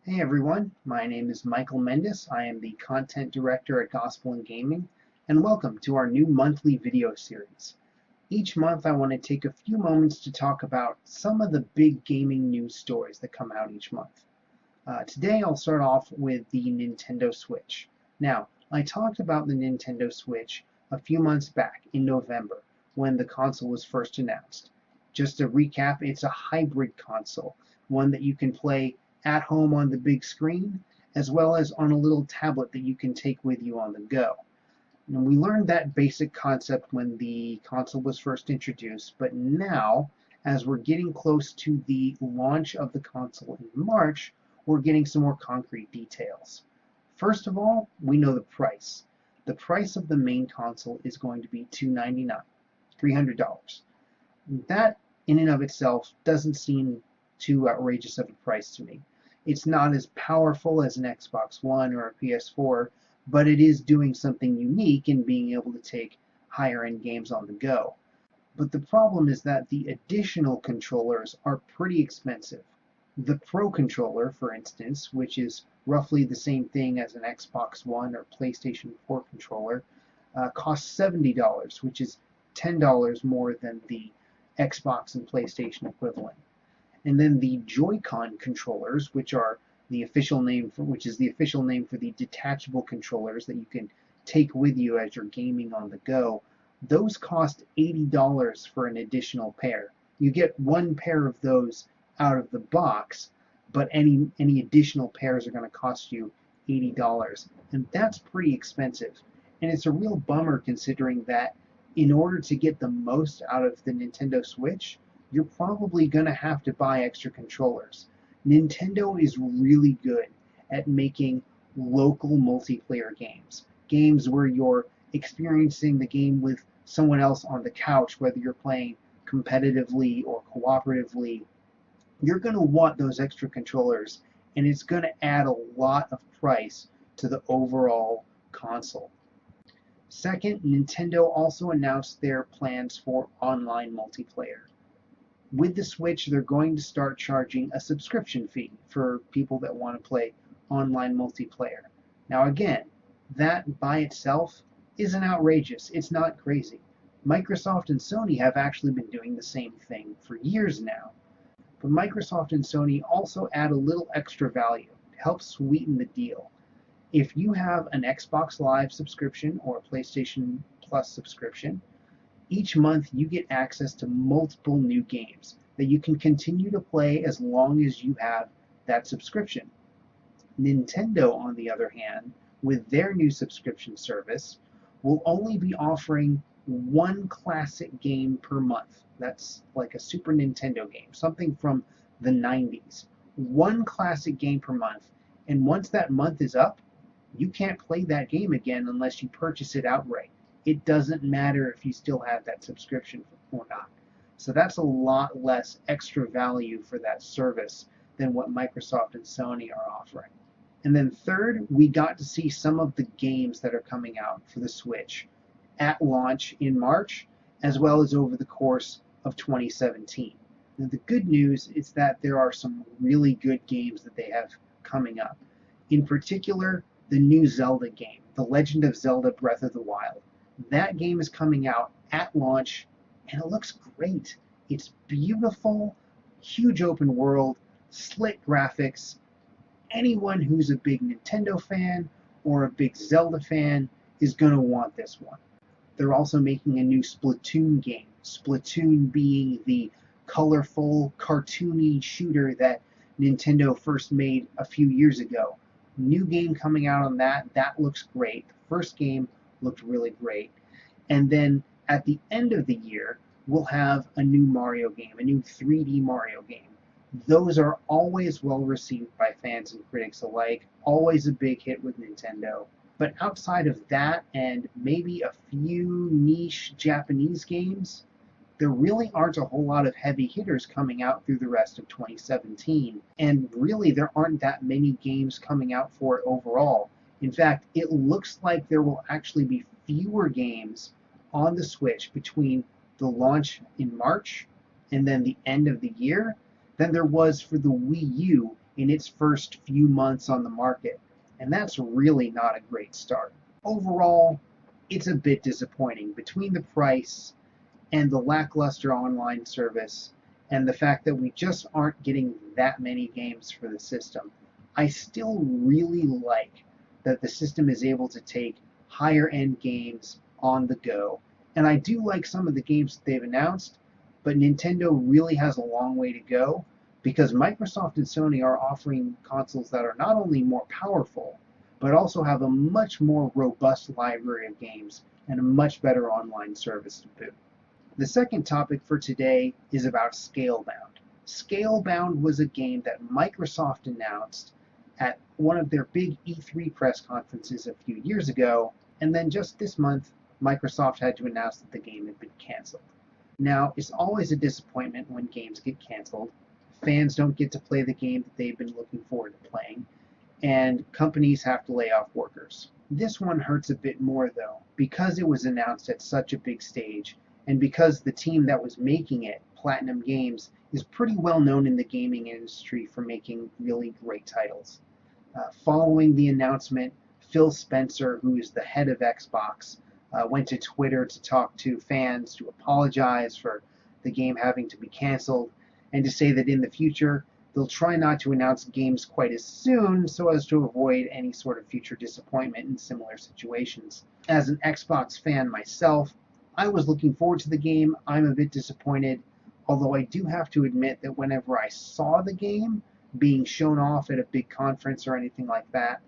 Hey everyone, my name is Michael Mendis. I am the content director at Gospel in Gaming, and welcome to our new monthly video series. Each month I want to take a few moments to talk about some of the big gaming news stories that come out each month. Today I'll start off with the Nintendo Switch. Now, I talked about the Nintendo Switch a few months back in November when the console was first announced. Just to recap, it's a hybrid console, one that you can play at home on the big screen, as well as on a little tablet that you can take with you on the go. And we learned that basic concept when the console was first introduced, but now, as we're getting close to the launch of the console in March, we're getting some more concrete details. First of all, we know the price. The price of the main console is going to be $299, $300. That, in and of itself, doesn't seem too outrageous of a price to me. It's not as powerful as an Xbox One or a PS4, but it is doing something unique in being able to take higher end games on the go. But the problem is that the additional controllers are pretty expensive. The Pro controller, for instance, which is roughly the same thing as an Xbox One or PlayStation 4 controller, costs $70, which is $10 more than the Xbox and PlayStation equivalent. And then the Joy-Con controllers, which is the official name for the detachable controllers that you can take with you as you're gaming on the go, those cost $80 for an additional pair. You get one pair of those out of the box, but any additional pairs are going to cost you $80, and that's pretty expensive. And it's a real bummer considering that in order to get the most out of the Nintendo Switch, you're probably going to have to buy extra controllers. Nintendo is really good at making local multiplayer games. Games where you're experiencing the game with someone else on the couch, whether you're playing competitively or cooperatively. You're going to want those extra controllers, and it's going to add a lot of price to the overall console. Second, Nintendo also announced their plans for online multiplayer. With the Switch, they're going to start charging a subscription fee for people that want to play online multiplayer. Now again, that by itself isn't outrageous. It's not crazy. Microsoft and Sony have actually been doing the same thing for years now. But Microsoft and Sony also add a little extra value to help sweeten the deal. If you have an Xbox Live subscription or a PlayStation Plus subscription, each month you get access to multiple new games that you can continue to play as long as you have that subscription. Nintendo, on the other hand, with their new subscription service, will only be offering one classic game per month. That's like a Super Nintendo game, something from the 90s. One classic game per month, and once that month is up, you can't play that game again unless you purchase it outright. It doesn't matter if you still have that subscription or not. So that's a lot less extra value for that service than what Microsoft and Sony are offering. And then third, we got to see some of the games that are coming out for the Switch at launch in March, as well as over the course of 2017. Now, the good news is that there are some really good games that they have coming up. In particular, the new Zelda game, The Legend of Zelda Breath of the Wild. That game is coming out at launch, and it looks great. It's beautiful, huge open world, slick graphics. Anyone who's a big Nintendo fan or a big Zelda fan is going to want this one. They're also making a new Splatoon game. Splatoon being the colorful, cartoony shooter that Nintendo first made a few years ago. New game coming out on that. That looks great. The first game looked really great. And then at the end of the year, we'll have a new Mario game, a new 3D Mario game. Those are always well received by fans and critics alike, always a big hit with Nintendo. But outside of that and maybe a few niche Japanese games, there really aren't a whole lot of heavy hitters coming out through the rest of 2017. And really, there aren't that many games coming out for it overall. In fact, it looks like there will actually be fewer games on the Switch between the launch in March and then the end of the year than there was for the Wii U in its first few months on the market, and that's really not a great start. Overall, it's a bit disappointing between the price and the lackluster online service and the fact that we just aren't getting that many games for the system. I still really like that the system is able to take higher end games on the go. And I do like some of the games that they've announced, but Nintendo really has a long way to go because Microsoft and Sony are offering consoles that are not only more powerful, but also have a much more robust library of games and a much better online service to boot. The second topic for today is about Scalebound. Scalebound was a game that Microsoft announced at one of their big E3 press conferences a few years ago, and then just this month, Microsoft had to announce that the game had been canceled. Now, it's always a disappointment when games get canceled. Fans don't get to play the game that they've been looking forward to playing, and companies have to lay off workers. This one hurts a bit more, though, because it was announced at such a big stage, and because the team that was making it, Platinum Games, is pretty well known in the gaming industry for making really great titles. Following the announcement, Phil Spencer, who is the head of Xbox, went to Twitter to talk to fans to apologize for the game having to be canceled and to say that in the future they'll try not to announce games quite as soon so as to avoid any sort of future disappointment in similar situations. As an Xbox fan myself, I was looking forward to the game. I'm a bit disappointed, although I do have to admit that whenever I saw the game being shown off at a big conference or anything like that,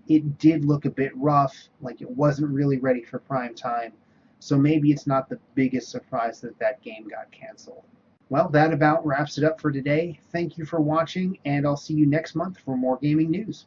it did look a bit rough, like it wasn't really ready for prime time, so maybe it's not the biggest surprise that that game got canceled. Well, that about wraps it up for today. Thank you for watching, and I'll see you next month for more gaming news.